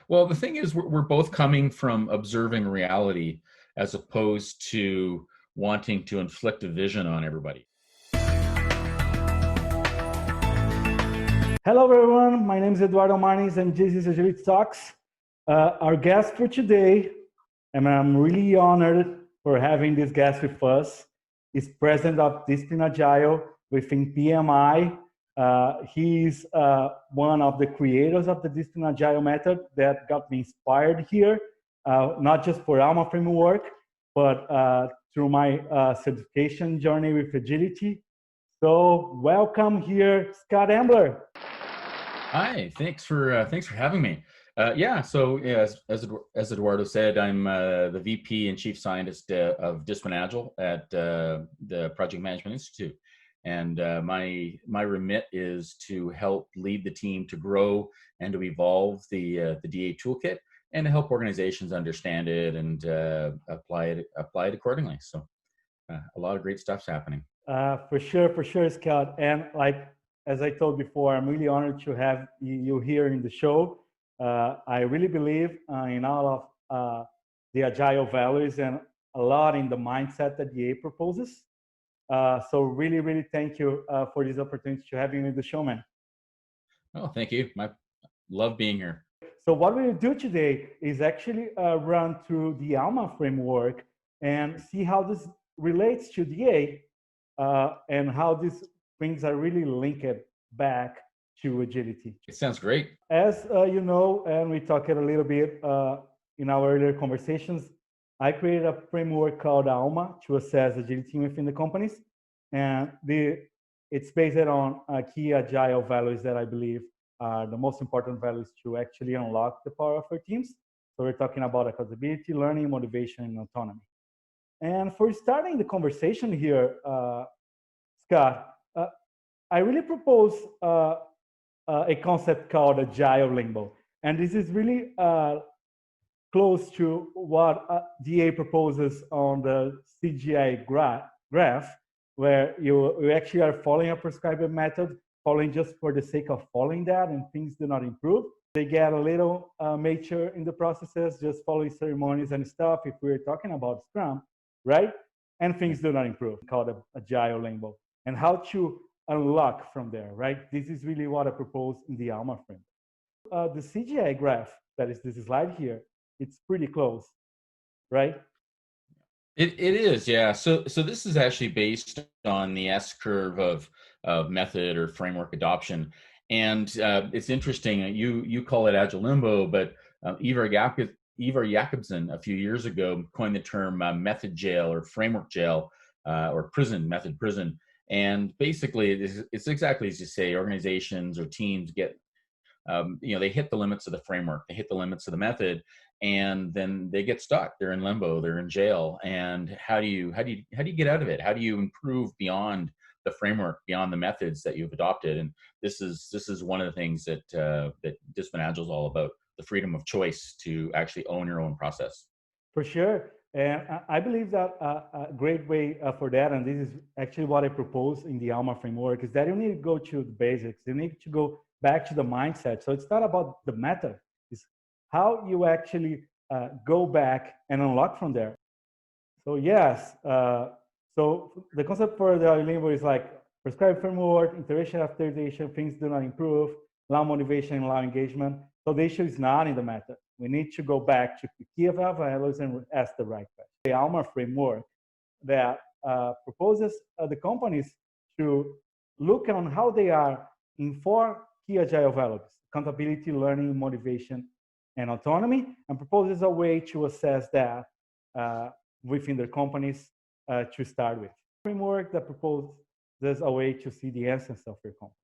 Well, the thing is, we're both coming from observing reality as opposed to wanting to inflict a vision on everybody. Hello, everyone. My name is Eduardo and this is AgilityTalks. Our guest for today, and I'm really honored for having this guest with us, is President of Disciplined Agile within PMI. He's one of the creators of the Disciplined Agile method that got me inspired here, not just for A.L.M.A framework, but through my certification journey with agility. So welcome here, Scott Ambler. Hi, thanks for having me. As Eduardo said, I'm the VP and Chief Scientist of Disciplined Agile at the Project Management Institute. And my remit is to help lead the team to grow and to evolve the DA toolkit and to help organizations understand it and apply it accordingly. So a lot of great stuff's happening. For sure, Scott. And as I told before, I'm really honored to have you here in the show. I really believe in all of the Agile values and a lot in the mindset that DA proposes. So really thank you for this opportunity to have you in the show, man. Oh, thank you. I love being here. So what we'll do today is actually run through the A.L.M.A framework and see how this relates to DA and how these things are really linked back to agility. It sounds great. As you know, and we talked a little bit in our earlier conversations, I created a framework called A.L.M.A to assess agility within the companies. And it's based on key agile values that I believe are the most important values to actually unlock the power of our teams. So we're talking about accountability, learning, motivation, and autonomy. And for starting the conversation here, Scott, I really propose a concept called Agile Limbo. And this is really close to what DA proposes on the CGI graph, where you actually are following a prescribed method, following just for the sake of following that, and things do not improve. They get a little mature in the processes, just following ceremonies and stuff, if we're talking about Scrum, right? And things do not improve, called Agile Limbo. And how to unlock from there, right? This is really what I propose in the A.L.M.A framework. The CGI graph, that is this slide here, it's pretty close, right? It is, yeah. So this is actually based on the S curve of method or framework adoption, and it's interesting. You call it Agile Limbo, but Ivar Jacobson a few years ago coined the term method jail or framework jail or method prison. And basically, it's exactly as you say. Organizations or teams get they hit the limits of the framework, they hit the limits of the method, and then they get stuck. They're in limbo, they're in jail. And how do you get out of it? How do you improve beyond the framework, beyond the methods that you've adopted? And this is one of the things that that Disciplined Agile is all about: the freedom of choice to actually own your own process. For sure. And I believe that a great way for that, and this is actually what I propose in the A.L.M.A framework, is that you need to go to the basics. You need to go back to the mindset. So it's not about the method, it's how you actually go back and unlock from there. So yes, so the concept for the Limbo is like prescribed framework, iteration after iteration, things do not improve, allow motivation, allow engagement. So the issue is not in the method. We need to go back to the key values and ask the right question. The A.L.M.A framework that proposes the companies to look on how they are in 4 key agile values: accountability, learning, motivation, and autonomy, and proposes a way to assess that within their companies to start with. Framework that proposes a way to see the essence of your company.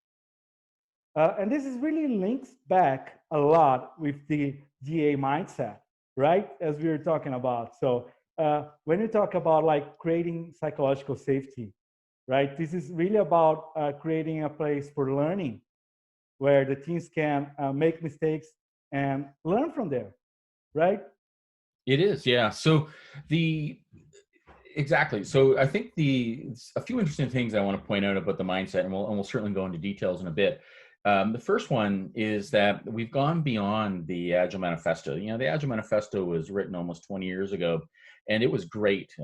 And this is really links back a lot with the DA mindset, right? As we were talking about. So when you talk about creating psychological safety, right? This is really about creating a place for learning, where the teams can make mistakes and learn from there, right? It is, yeah. So exactly. So I think a few interesting things I want to point out about the mindset, and we'll certainly go into details in a bit. The first one is that we've gone beyond the Agile Manifesto. The Agile Manifesto was written almost 20 years ago, and it was great,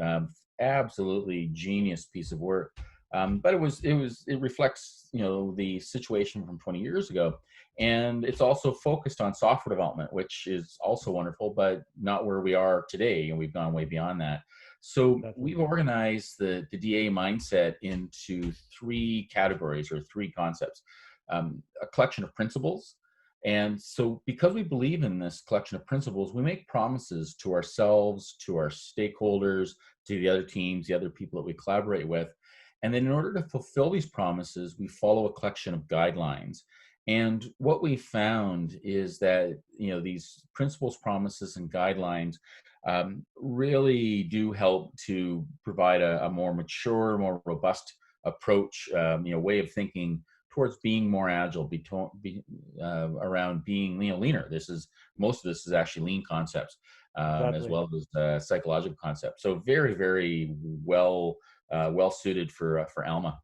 absolutely genius piece of work. But it reflects, the situation from 20 years ago, and it's also focused on software development, which is also wonderful, but not where we are today, and we've gone way beyond that. So Exactly. we've organized the DA mindset into three categories or three concepts. A collection of principles. And so, because we believe in this collection of principles, we make promises to ourselves, to our stakeholders, to the other teams, the other people that we collaborate with. And then, in order to fulfill these promises, we follow a collection of guidelines. And what we found is that these principles, promises, and guidelines really do help to provide a more mature, more robust approach, way of thinking towards being more agile, around being leaner. Most of this is actually lean concepts, as Exactly. well as psychological concepts. So very, very well suited for A.L.M.A.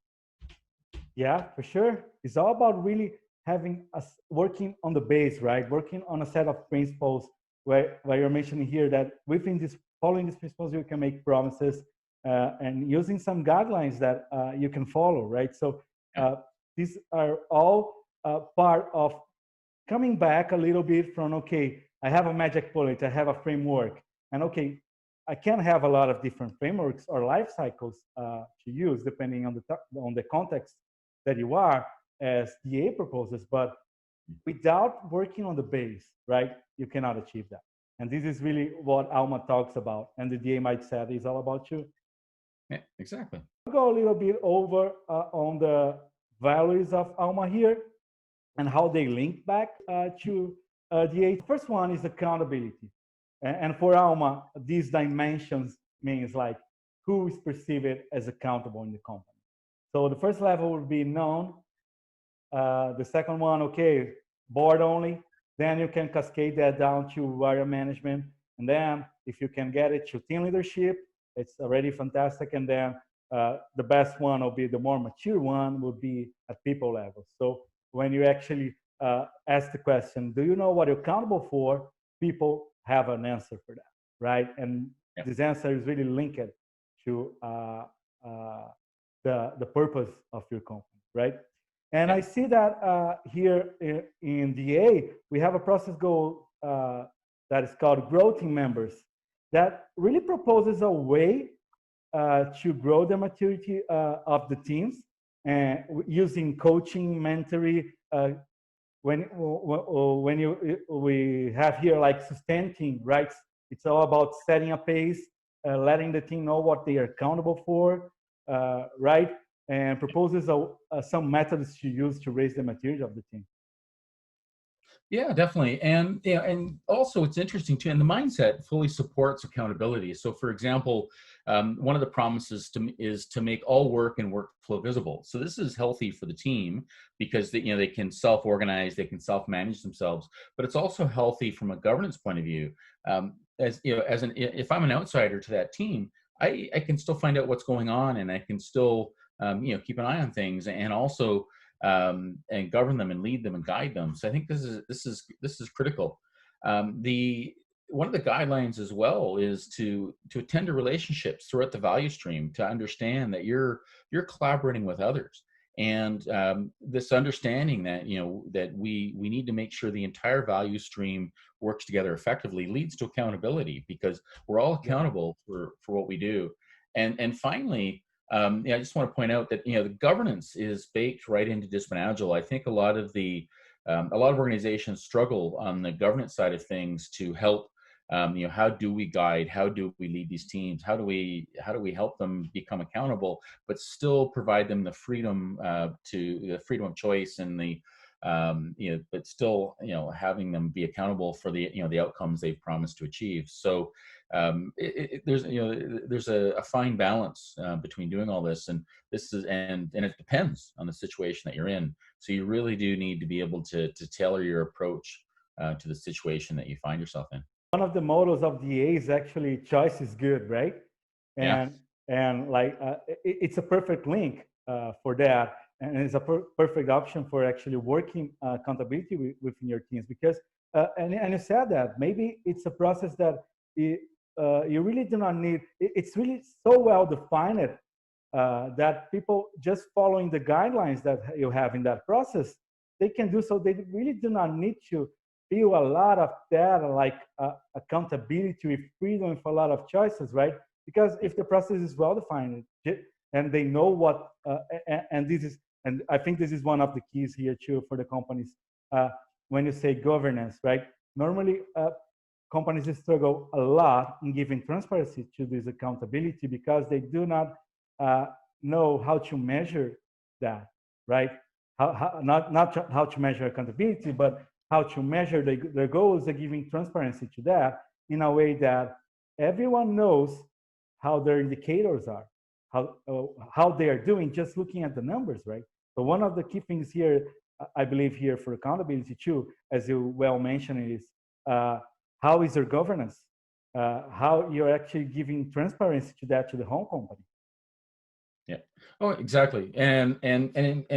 Yeah, for sure. It's all about really having us working on the base, right? Working on a set of principles where you're mentioning here that within this, following these principles, you can make promises and using some guidelines that you can follow, right? So Yeah. these are all part of coming back a little bit from, okay, I have a magic bullet, I have a framework, and okay, I can have a lot of different frameworks or life cycles to use depending on the context that you are, as DA proposes, but without working on the base, right, you cannot achieve that. And this is really what A.L.M.A talks about, and the DA mindset is all about too. Yeah, exactly. I'll go a little bit over on the values of A.L.M.A here and how they link back to DA. First one is accountability. And for A.L.M.A, these dimensions means like who is perceived as accountable in the company. So the first level would be known. The second one, okay, board only. Then you can cascade that down to area management. And then if you can get it to team leadership, it's already fantastic. And then the best one will be the more mature one would be at people level. So when you actually ask the question, do you know what you're accountable for? People have an answer for that, right? And Yeah. this answer is really linked to the purpose of your company, right? And Yeah. I see that here in DA, we have a process goal that is called Grow Team Members that really proposes a way to grow the maturity of the teams and using coaching, mentoring. We have here like sustaining, right? It's all about setting a pace, letting the team know what they are accountable for, right? And proposes some methods to use to raise the maturity of the team. Yeah, definitely. And also it's interesting too, and the mindset fully supports accountability. So for example, one of the promises is to make all work and workflow visible. So this is healthy for the team because they can self-organize, they can self-manage themselves, but it's also healthy from a governance point of view. If I'm an outsider to that team, I can still find out what's going on, and I can still keep an eye on things, and also and govern them and lead them and guide them. So I think this is critical. The One of the guidelines as well is to attend to relationships throughout the value stream, to understand that you're collaborating with others, and this understanding that that we need to make sure the entire value stream works together effectively leads to accountability, because we're all Yeah. accountable for what we do. And finally, I just want to point out that the governance is baked right into Disciplined Agile. I think a lot of organizations struggle on the governance side of things to help. How do we guide? How do we lead these teams? How do we help them become accountable, but still provide them the freedom the freedom of choice, and but still having them be accountable for the outcomes they've promised to achieve. So there's a fine balance between doing all this, and it depends on the situation that you're in. So you really do need to be able to tailor your approach to the situation that you find yourself in. One of the mottos of DA is actually choice is good, right? Yeah. And like it's a perfect link for that. and it's a perfect option for actually working accountability within your teams because and you said that maybe it's a process that you really do not need. It's really so well defined that people just following the guidelines that you have in that process, they can do so. They really do not need to feel a lot of that, like accountability with freedom with a lot of choices, right? Because if the process is well defined and they know what, and this is, and I think this is one of the keys here too for the companies. When you say governance, right? Normally, companies struggle a lot in giving transparency to this accountability because they do not know how to measure that, right? Not how to measure accountability, but how to measure their goals and giving transparency to that in a way that everyone knows how their indicators are, how they are doing, just looking at the numbers, right? So one of the key things here, I believe here for accountability too, as you well mentioned, is how is your governance? How you're actually giving transparency to that to the home company. Yeah. Oh, exactly. And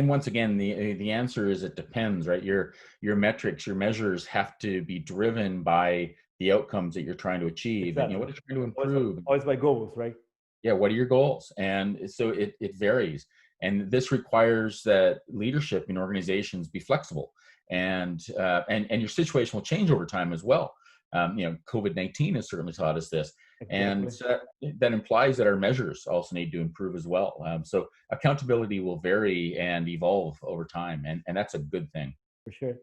once again, the answer is it depends, right? Your metrics, your measures have to be driven by the outcomes that you're trying to achieve, and Exactly. what are you trying to improve. Always by goals, right? Yeah. What are your goals? And so it varies, and this requires that leadership in organizations be flexible, and your situation will change over time as well. COVID-19 has certainly taught us this. And Exactly. so that implies that our measures also need to improve as well. So accountability will vary and evolve over time, and that's a good thing. For sure.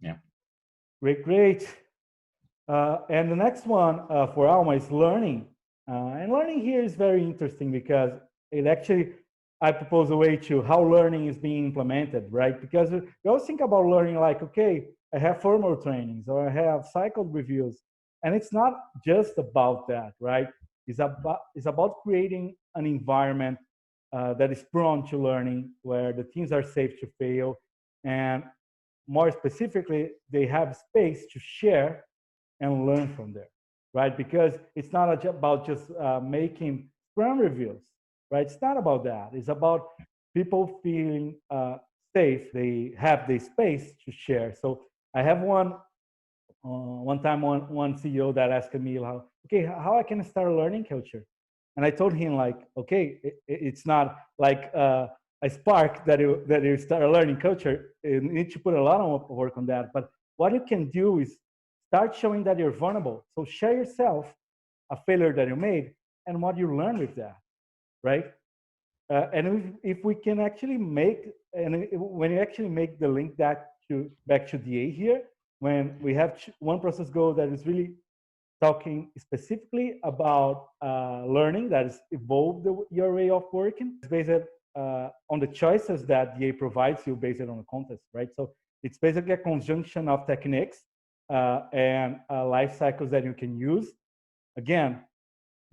Yeah. Great. And the next one for Alma is learning. And learning here is very interesting because it actually, I propose a way to how learning is being implemented, right? Because we always think about learning like, okay, I have formal trainings or I have cycle reviews. And it's not just about that, right? It's about creating an environment that is prone to learning, where the teams are safe to fail. And more specifically, they have space to share and learn from there, right? Because it's not about just making Scrum reviews, right? It's not about that. It's about people feeling safe. They have the space to share. So I have one time one CEO that asked me, okay, how I can start a learning culture? And I told him like, okay, it's not like a spark that you start a learning culture. You need to put a lot of work on that. But what you can do is start showing that you're vulnerable. So share yourself, a failure that you made, and what you learned with that, right? And if we can actually make, and when you actually make the link that to back to DA here, when we have one process goal that is really talking specifically about learning that has evolved your way of working, it's based on the choices that DA provides you based on the context, right? So it's basically a conjunction of techniques and life cycles that you can use, again,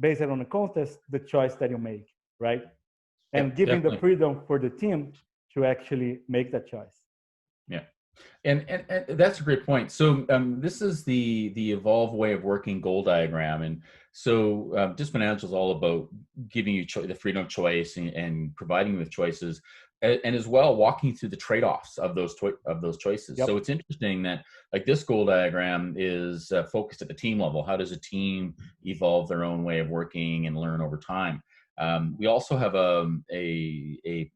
based on the context, the choice that you make, right? And Yep, giving the definitely. freedom for the team to actually make that choice. Yeah. And that's a great point. So this is the evolved way of working goal diagram, and so Disciplined Agile is all about giving you the freedom of choice and providing you with choices, and as well walking through the trade-offs of those choices. So Yep. it's interesting that like this goal diagram is focused at the team level. How does a team evolve their own way of working and learn over time? We also have a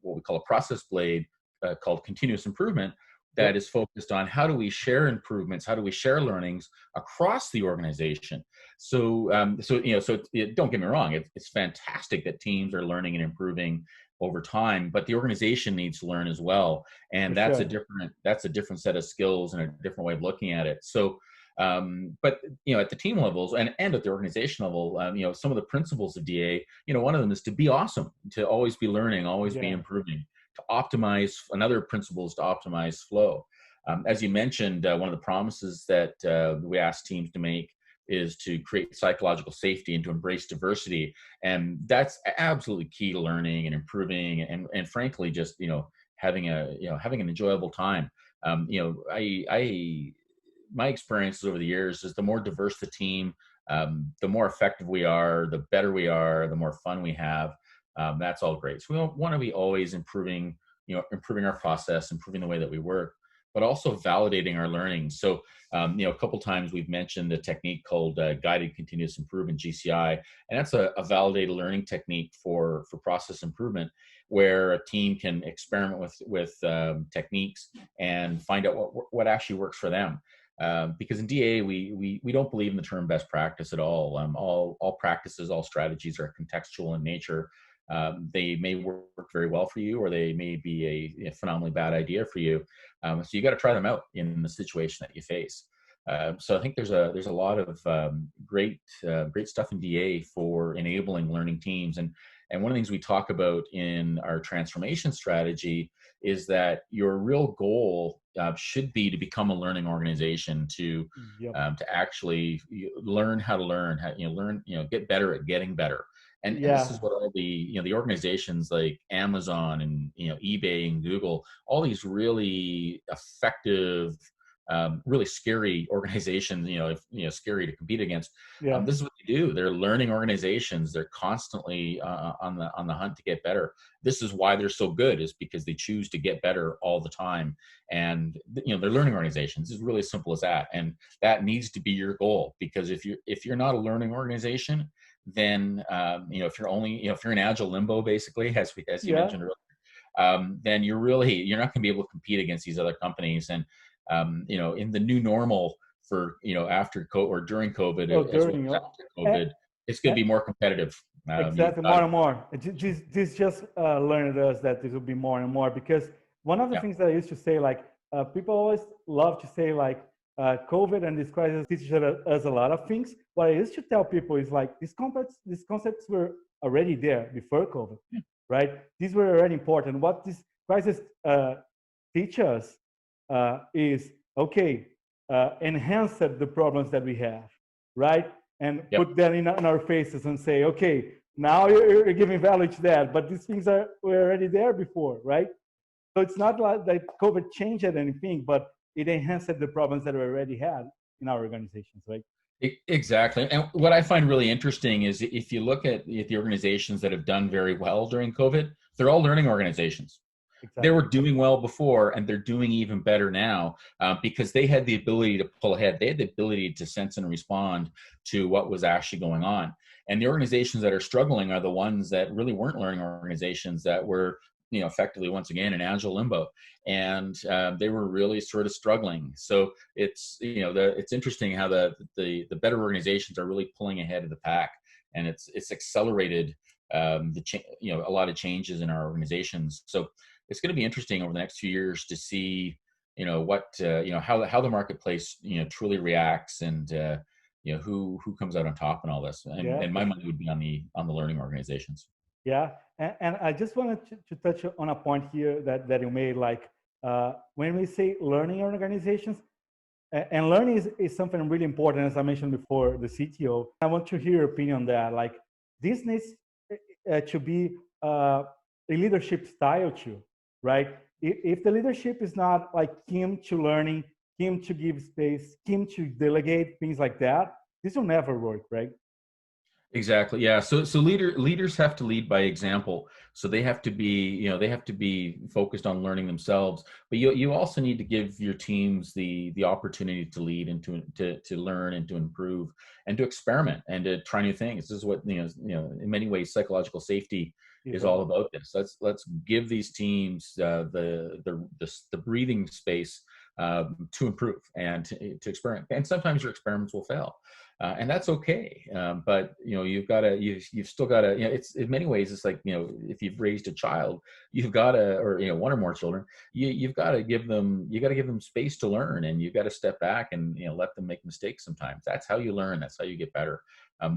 what we call a process blade called continuous improvement that Yep. is focused on how do we share improvements, how do we share learnings across the organization. So, don't get me wrong, it's fantastic that teams are learning and improving over time, but the organization needs to learn as well, For and that's a sure. different set of skills and a different way of looking at it. So, but at the team levels and at the organization level, some of the principles of DA, one of them is to be awesome, to always be learning, always be Yeah. improving, to optimize. Another principle is to optimize flow. As you mentioned, one of the promises that we ask teams to make is to create psychological safety and to embrace diversity, and that's absolutely key to learning and improving, and frankly, just having an enjoyable time. I my experiences over the years is the more diverse the team, the more effective we are, the better we are, the more fun we have. That's all great. So we want to be always improving improving our process, improving the way that we work, but also validating our learning. So, a couple times we've mentioned a technique called guided continuous improvement, GCI, and that's a validated learning technique for process improvement, where a team can experiment with techniques and find out what actually works for them. Because in DA, we don't believe in the term best practice at all. All practices, all strategies are contextual in nature. They may work very well for you, or they may be a phenomenally bad idea for you. So you got to try them out in the situation that you face. So I think there's a lot of great stuff in DA for enabling learning teams. And one of the things we talk about in our transformation strategy is that your real goal should be to become a learning organization, to actually learn how to learn, get better at getting better. And this is what all the organizations like Amazon and eBay and Google, all these really effective, really scary organizations, scary to compete against. This is what they do. They're learning organizations. They're constantly on the hunt to get better. This is why they're so good, is because they choose to get better all the time. And they're learning organizations. It's really as simple as that. And that needs to be your goal, because if you're not a learning organization, then if you're in Agile Limbo, basically, as you mentioned earlier, then you're not going to be able to compete against these other companies. And in the new normal for after COVID or during COVID, as well as after COVID, it's going to be more competitive. Exactly, more and more. This just learned us that this will be more and more, because one of the things that I used to say, like people always love to say, like COVID and this crisis teaches us a lot of things. What I used to tell people is, like, these concepts were already there before COVID, right? These were already important. What this crisis teach us is, okay, enhance the problems that we have, right? And put that in our faces and say, okay, now you're giving value to that, but these things were already there before, right? So it's not like that COVID changed anything, but it enhanced the problems that we already had in our organizations, right? Exactly. And what I find really interesting is, if you look at the organizations that have done very well during COVID, they're all learning organizations. Exactly. They were doing well before, and they're doing even better now because they had the ability to pull ahead. They had the ability to sense and respond to what was actually going on. And the organizations that are struggling are the ones that really weren't learning organizations, that were effectively, once again, in Agile Limbo, and they were really sort of struggling. So it's it's interesting how the better organizations are really pulling ahead of the pack, and it's accelerated a lot of changes in our organizations. So it's going to be interesting over the next few years to see what how the marketplace truly reacts, and who comes out on top in all this. And my money would be on the learning organizations. Yeah, and I just wanted to touch on a point here that you made, like when we say learning organizations, and learning is something really important, as I mentioned before, the CTO. I want to hear your opinion on that. Like, this needs to be a leadership style too, right? If the leadership is not like keen to learning, keen to give space, keen to delegate, things like that, this will never work, right? Exactly. Yeah. So leaders have to lead by example. So they have to be focused on learning themselves. But you also need to give your teams the opportunity to lead and to learn and to improve and to experiment and to try new things. This is what in many ways psychological safety is all about. This. Let's give these teams the breathing space to improve and to experiment. And sometimes your experiments will fail. And that's okay. But you've still got to, it's in many ways, it's like, if you've raised a child, you've got to, or, one or more children, you've got to give them space to learn, and you've got to step back and, let them make mistakes sometimes. That's how you learn. That's how you get better.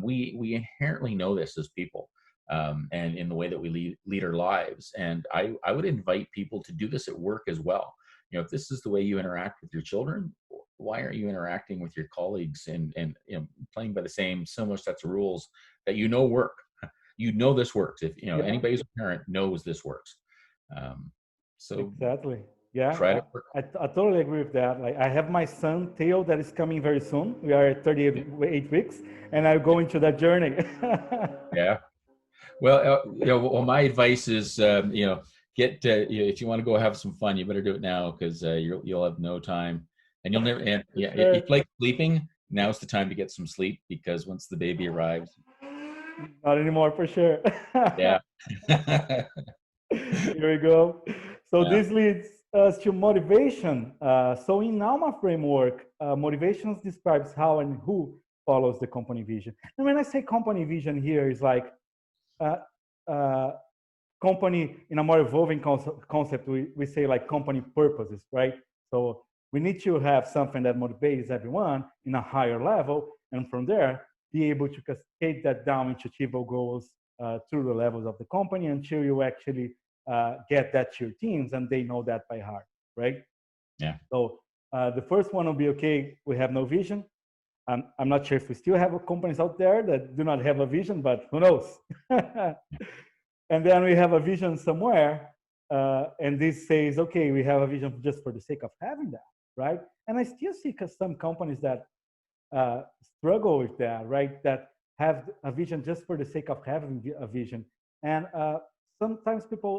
We inherently know this as people, and in the way that we lead our lives. And I would invite people to do this at work as well. If this is the way you interact with your children, why aren't you interacting with your colleagues and playing by the same similar sets of rules that work? This works. If anybody who's a parent knows this works. So exactly. Yeah, try to work. I totally agree with that. Like, I have my son Theo that is coming very soon. We are at 38 weeks, and I go into that journey. Yeah. Well, my advice is, if you want to go have some fun, you better do it now, because you'll have no time, and you'll never. And yeah, Sure. if you like sleeping, now's the time to get some sleep, because once the baby arrives, Not anymore, for sure. yeah, Here we go. So yeah, this leads us to motivation. So in A.L.M.A framework, motivations describes how and who follows the company vision. And when I say company vision here, is like uh, uh, company in a more evolving concept. We say like company purposes, right? So we need to have something that motivates everyone in a higher level, and from there be able to cascade that down into achievable goals through the levels of the company until you actually get that to your teams and they know that by heart, right? yeah. So the first one will be, okay, we have no vision. I'm not sure if we still have companies out there that do not have a vision, but who knows? And then we have a vision somewhere, and this says, okay, we have a vision just for the sake of having that, right? And I still see some companies that struggle with that, right? That have a vision just for the sake of having a vision. And sometimes people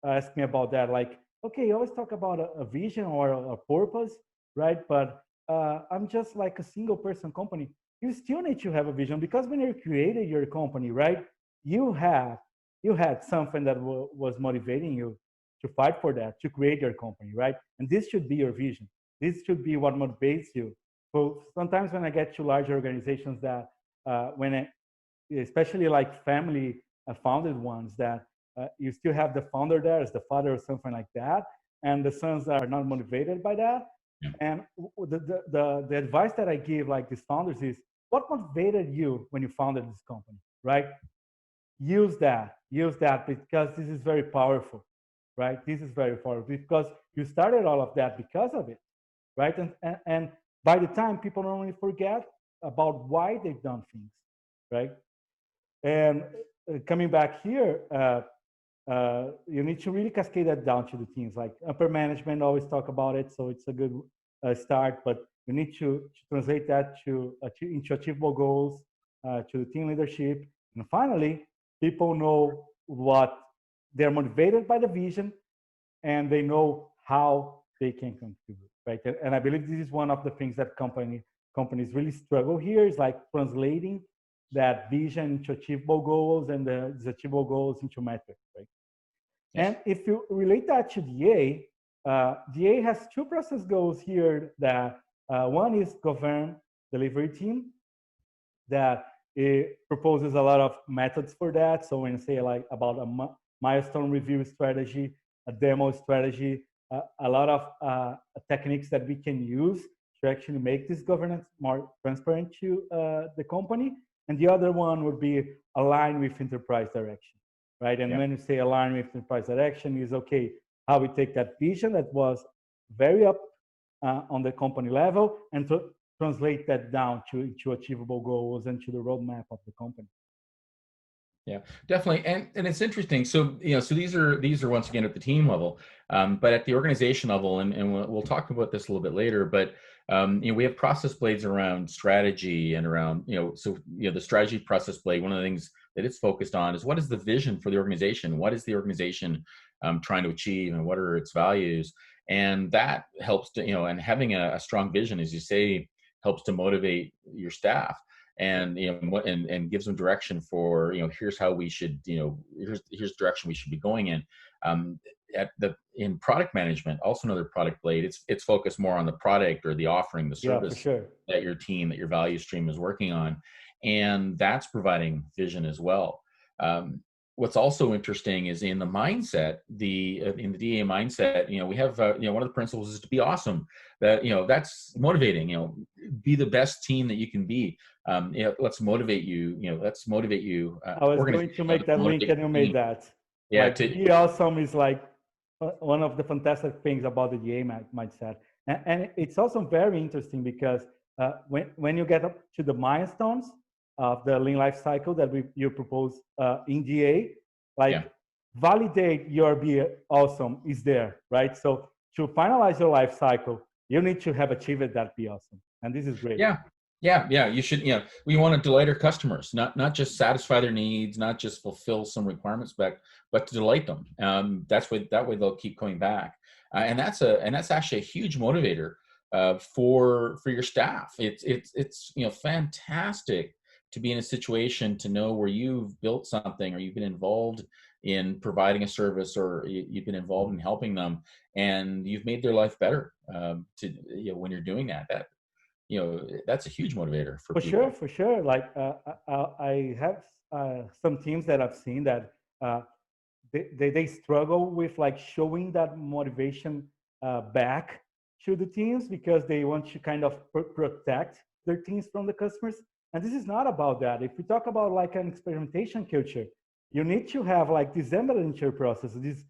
ask me about that, like, okay, you always talk about a vision or a purpose, right? But I'm just like a single person company. You still need to have a vision, because when you created your company, right, you had something that was motivating you to fight for that, to create your company, right? And this should be your vision. This should be what motivates you. So sometimes when I get to larger organizations that especially like family founded ones, that you still have the founder there as the father or something like that, and the sons are not motivated by that. Yeah. And the advice that I give like these founders is, what motivated you when you founded this company, right? Use that, because this is very powerful, right? This is very powerful because you started all of that because of it, right? And by the time, people normally forget about why they've done things, right? And coming back here, you need to really cascade that down to the teams. Like upper management always talk about it, so it's a good start. But you need to translate that into achievable goals, to the team leadership, and finally, people know what they're motivated by the vision, and they know how they can contribute, right? And I believe this is one of the things that companies really struggle here, is like translating that vision into achievable goals, and these achievable goals into metrics, right? Yes. And if you relate that to DA, DA has two process goals here. That one is govern delivery team, that it proposes a lot of methods for that. So when you say like about a milestone review strategy, a demo strategy, a lot of techniques that we can use to actually make this governance more transparent to the company. And the other one would be align with enterprise direction, right? And Yeah. when you say align with enterprise direction, is okay, how we take that vision that was very up on the company level, and translate that down to achievable goals and to the roadmap of the company. Yeah, definitely, and it's interesting. So so these are once again at the team level, but at the organization level, and we'll talk about this a little bit later. But we have process blades around strategy and around so the strategy process blade. One of the things that it's focused on is, what is the vision for the organization? What is the organization trying to achieve, and what are its values? And that helps to and having a strong vision, as you say, helps to motivate your staff, and and gives them direction for here's how we should here's direction we should be going in. In product management, also another product blade, it's focused more on the product or the offering, the Yeah, for service sure. that your team, that your value stream is working on, and that's providing vision as well. What's also interesting is in the mindset, in the DA mindset, we have one of the principles is to be awesome. That that's motivating. Be the best team that you can be. Let's motivate you. Let's motivate you. I was going to make that link, and you made that. Yeah. Like, be awesome is like one of the fantastic things about the DA mindset, and it's also very interesting because when you get up to the milestones of the lean life cycle that you propose in DA, like, Yeah. validate your be awesome is there, right? So to finalize your life cycle, you need to have achieved that be awesome, and this is great. Yeah. Yeah, you should. We want to delight our customers, not just satisfy their needs, not just fulfill some requirements, but to delight them. That way they'll keep coming back, and that's actually a huge motivator for your staff. It's fantastic to be in a situation to know where you've built something or you've been involved in providing a service or you've been involved in helping them, and you've made their life better. When you're doing that, that's a huge motivator for For sure, people. for sure. Like I have some teams that I've seen that uh, they struggle with like showing that motivation back to the teams because they want to kind of protect their teams from the customers. And this is not about that. If we talk about like an experimentation culture, you need to have like this ambulatory process, this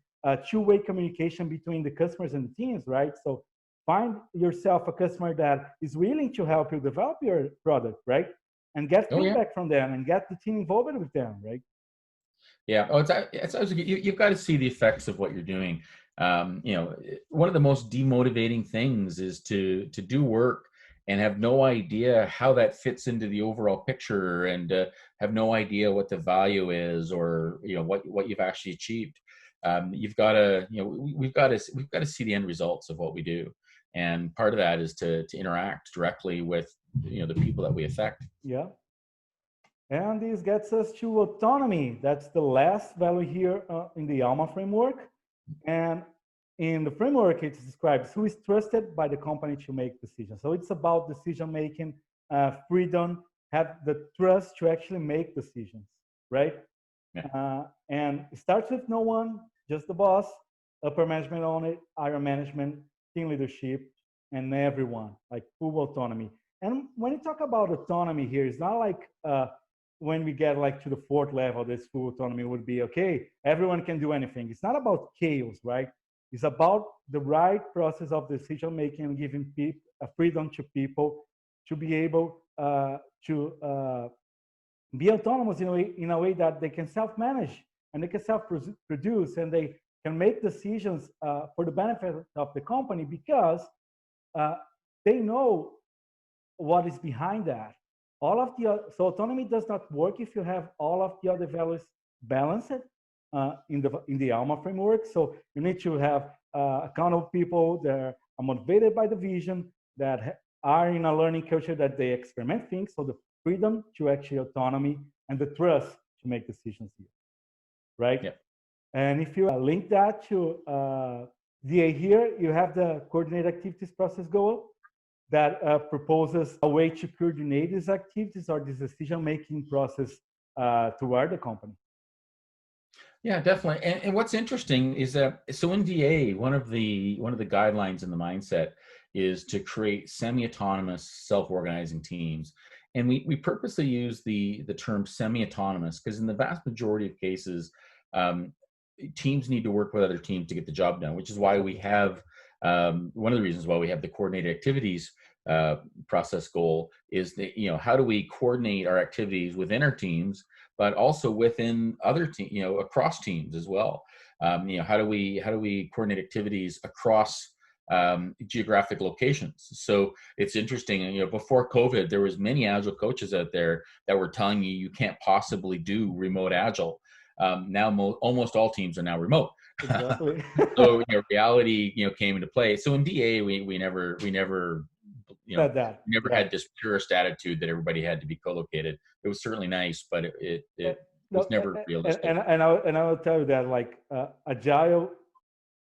two-way communication between the customers and the teams, right? So find yourself a customer that is willing to help you develop your product, right? And get Oh yeah, feedback from them and get the team involved with them, right? yeah. Oh, you've got to see the effects of what you're doing. One of the most demotivating things is to do work and have no idea how that fits into the overall picture, and have no idea what the value is, or what you've actually achieved. You've got to, we've got to see the end results of what we do, and part of that is to interact directly with the people that we affect. Yeah. And this gets us to autonomy. That's the last value here in the A.L.M.A framework. And in the framework, it describes who is trusted by the company to make decisions. So it's about decision making, freedom, have the trust to actually make decisions, right? Yeah. And it starts with no one, just the boss, upper management on it, higher management, team leadership, and everyone, like full autonomy. And when you talk about autonomy here, it's not like when we get like to the fourth level, this full autonomy would be okay, everyone can do anything. It's not about chaos, right? It's about the right process of decision making and giving people a freedom to people to be able to be autonomous in a way that they can self-manage and they can self-produce and they can make decisions for the benefit of the company because uh, they know what is behind that. All of the so autonomy does not work if you have all of the other values balanced in the A.L.M.A framework. So you need to have accountable people that are motivated by the vision, that are in a learning culture, that they experiment things. So the freedom to actually autonomy and the trust to make decisions here, right? Yeah. And if you link that to DA here, you have the coordinate activities process goal that proposes a way to coordinate these activities or this decision-making process toward the company. Yeah, definitely. And what's interesting is that so in DA, one of the guidelines in the mindset is to create semi-autonomous, self-organizing teams. And we purposely use the term semi-autonomous because in the vast majority of cases, um, teams need to work with other teams to get the job done, which is why we have one of the reasons why we have the coordinated activities process goal is that how do we coordinate our activities within our teams, but also within other teams, across teams as well. How do we coordinate activities across geographic locations? So it's interesting. Before COVID, there was many agile coaches out there that were telling you can't possibly do remote agile. Now almost all teams are now remote. Exactly. So reality came into play. So in DA, we never Said that. we never Yeah. had this purist attitude that everybody had to be co-located. It was certainly nice, but it was No, never realistic. and I will tell you that like agile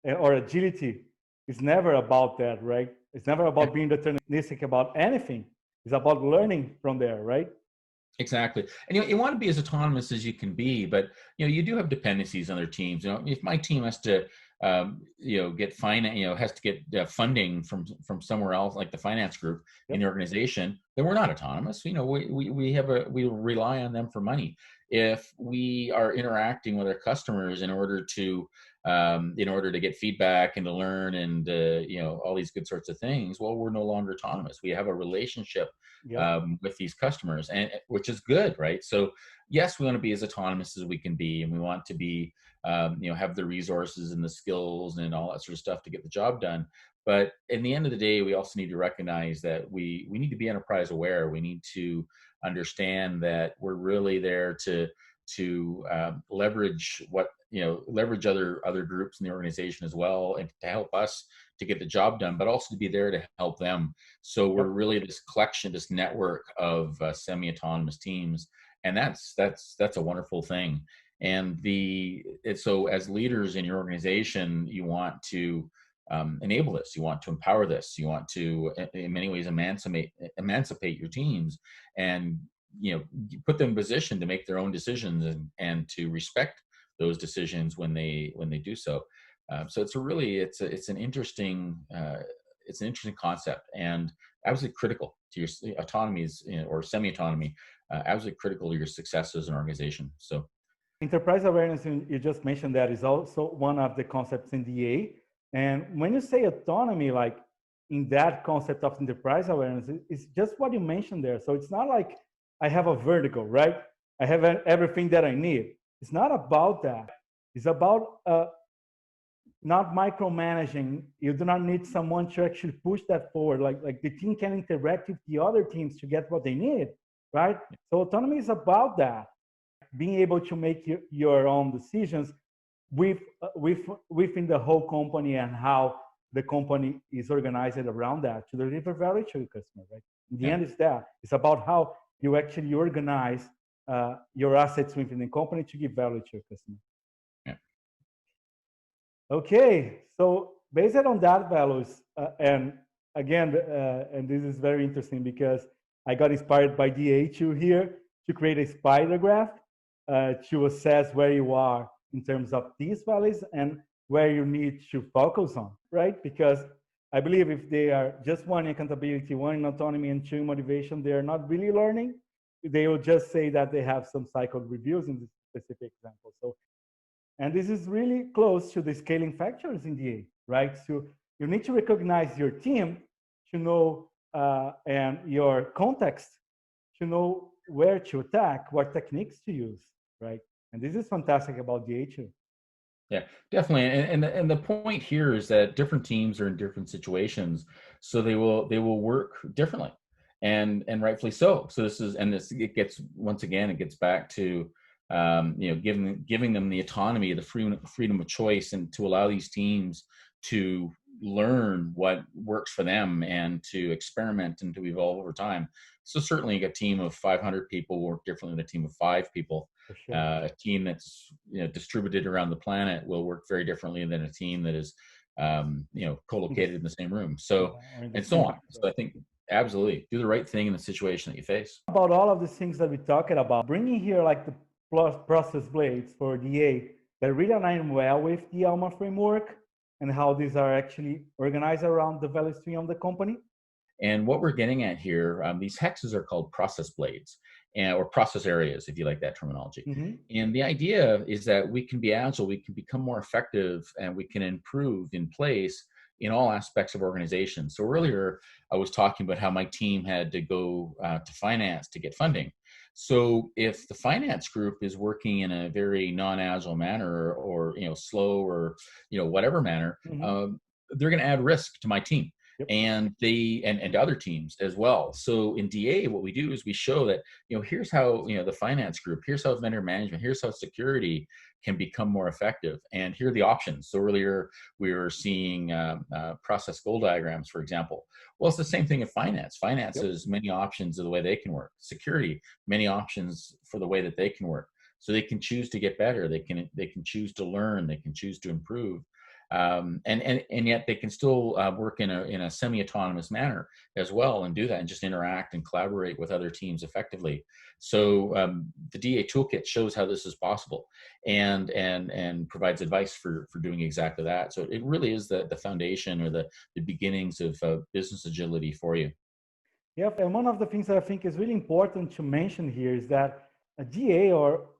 or agility is never about that, right? It's never Yeah, about being deterministic about anything. It's about learning from there, right? exactly. And you want to be as autonomous as you can be, but you do have dependencies on other teams. If my team has to get finance, has to get funding from somewhere else, like the finance group in Yep. the organization, then we're not autonomous. We rely on them for money. If we are interacting with our customers in order to get feedback and to learn and all these good sorts of things, well, we're no longer autonomous. We have a relationship Yep. with these customers, and which is good, right? So yes, we want to be as autonomous as we can be, and we want to be have the resources and the skills and all that sort of stuff to get the job done. But in the end of the day, we also need to recognize that we need to be enterprise aware. We need to understand that we're really there to leverage leverage other groups in the organization as well, and to help us to get the job done, but also to be there to help them. So we're Yep. really this collection, this network of semi-autonomous teams, and that's a wonderful thing. And so as leaders in your organization, you want to enable this, you want to empower this, you want to, in many ways, emancipate your teams, and put them in position to make their own decisions, and to respect those decisions when they do so. So it's an interesting concept, and absolutely critical to your autonomies, or semi-autonomy, absolutely critical to your success as an organization. So Enterprise awareness, you just mentioned, that is also one of the concepts in DA. And when you say autonomy, like in that concept of enterprise awareness, it's just what you mentioned there. So it's not like I have a vertical, right? I have everything that I need. It's not about that. It's about not micromanaging. You do not need someone to actually push that forward. Like the team can interact with the other teams to get what they need, right? So autonomy is about that, being able to make your own decisions within the whole company, and how the company is organized around that to deliver value to your customer, right? In the yeah, end, it's about how you actually organize your assets within the company to give value to your customer. yeah. Okay, so based on that values, and again, and this is very interesting because I got inspired by DA2 here to create a spider graph to assess where you are in terms of these values and where you need to focus on, right? Because I believe if they are just one in accountability, one in autonomy, and two in motivation, they are not really learning. They will just say that they have some cycled reviews in this specific example. So, and this is really close to the scaling factors in DA, right? So you need to recognize your team to know and your context to know where to attack, what techniques to use, right? And this is fantastic about DA2. Yeah, definitely. And the point here is that different teams are in different situations, so they will work differently, and rightfully so. So it gets, once again, it gets back to giving them the autonomy, the freedom of choice, and to allow these teams to learn what works for them, and to experiment and to evolve over time. So certainly a team of 500 people will work differently than a team of 5 people. For sure. A team that's distributed around the planet will work very differently than a team that is co-located in the same room. So, Yeah, or in the and so same. on. So I think absolutely do the right thing in the situation that you face. About all of the things that we talked about, bringing here like the process blades for DA that really align well with the A.L.M.A framework, and how these are actually organized around the value stream of the company. And what we're getting at here, these hexes are called process blades, or process areas, if you like that terminology. Mm-hmm. And the idea is that we can be agile, we can become more effective, and we can improve in place in all aspects of organization. So earlier, I was talking about how my team had to go to finance to get funding. So if the finance group is working in a very non-agile manner, or slow, or whatever manner, Mm-hmm. they're going to add risk to my team, Yep. and to other teams as well. So in DA, what we do is we show that here's how the finance group, here's how vendor management, here's how security can become more effective, and here are the options. So earlier we were seeing process goal diagrams, for example. Well, it's the same thing in finance. Finance Yep. has many options of the way they can work. Security, many options for the way that they can work. So they can choose to get better. They can choose to learn. They can choose to improve. And yet they can still work in a semi-autonomous manner as well, and do that, and just interact and collaborate with other teams effectively. So the DA toolkit shows how this is possible, and provides advice for doing exactly that. So it really is the foundation, or the beginnings of business agility for you. Yep. And one of the things that I think is really important to mention here is that a GA or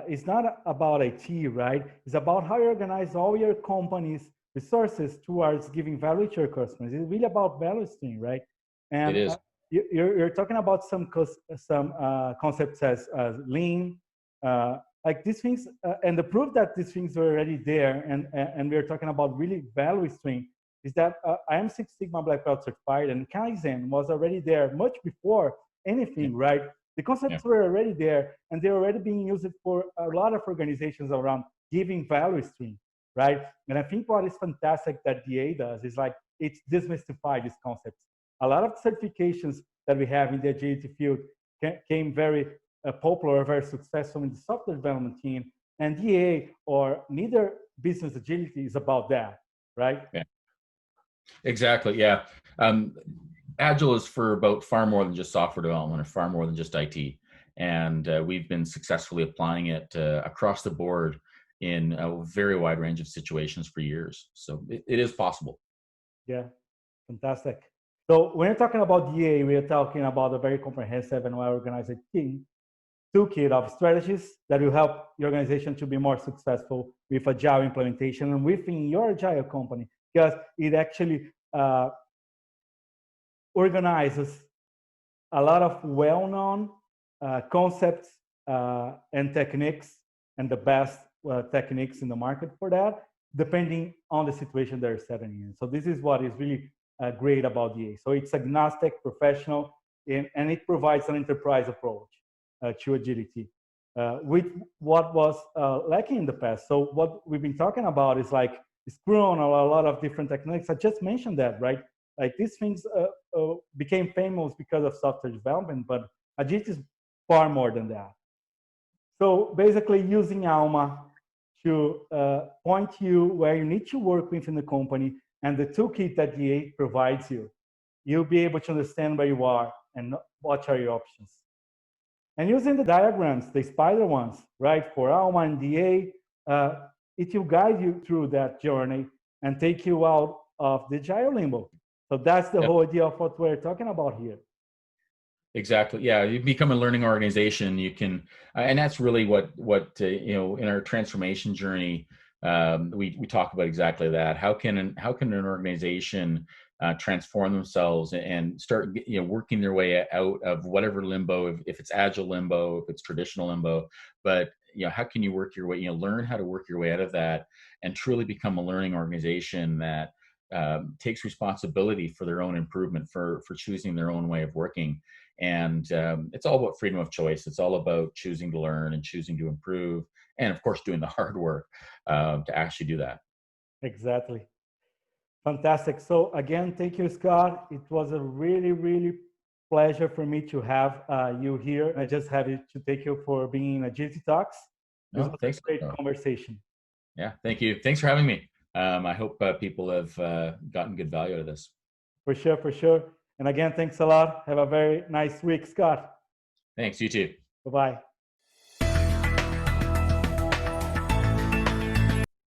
is not about IT, right? It's about how you organize all your company's resources towards giving value to your customers. It's really about value stream, right? It And is. you're talking about some concepts as lean, like these things, and the proof that these things are already there, and we're talking about really value stream is that I am Six Sigma Black Belt certified, and Kaizen was already there much before anything, right? The concepts were already there, and they're already being used for a lot of organizations around giving value stream, right? And I think what is fantastic that DA does is like it's demystify these concepts. A lot of certifications that we have in the agility field came very popular, very successful in the software development team, and DA or neither business agility is about that, right? Yeah. Exactly. Yeah. Agile is for about far more than just software development or far more than just IT. And we've been successfully applying it across the board in a very wide range of situations for years. So it is possible. Yeah, fantastic. So when you're talking about DA, we are talking about a very comprehensive and well-organized team toolkit of strategies that will help your organization to be more successful with agile implementation and within your agile company, because it actually organizes a lot of well-known concepts and techniques and the best techniques in the market for that, depending on the situation they're setting in. So this is what is really great about DA. So it's agnostic, professional, and it provides an enterprise approach to agility, with what was lacking in the past. So what we've been talking about is like screw on a lot of different techniques. I just mentioned that, right? Like these things became famous because of software development, but agility is far more than that. So basically using A.L.M.A to point you where you need to work within the company and the toolkit that DA provides you, you'll be able to understand where you are and what are your options. And using the diagrams, the spider ones, right, for A.L.M.A and DA, it will guide you through that journey and take you out of the Agile Limbo. So that's the whole idea of what we're talking about here. Exactly. Yeah, you become a learning organization. You can, and that's really what in our transformation journey, we talk about exactly that. How can an organization transform themselves and start working their way out of whatever limbo, if it's agile limbo, if it's traditional limbo, but how can you work your way, learn how to work your way out of that and truly become a learning organization that takes responsibility for their own improvement, for choosing their own way of working. And it's all about freedom of choice. It's all about choosing to learn and choosing to improve, and of course doing the hard work to actually do that. Exactly. Fantastic. So again, thank you, Scott. It was a really, really pleasure for me to have you here. I just have to thank you for being in AgilityTalks. This was Thanks. a great conversation. Yeah, thank you. Thanks for having me. I hope people have gotten good value out of this. For sure, for sure. And again, thanks a lot. Have a very nice week, Scott. Thanks. You too. Bye-bye.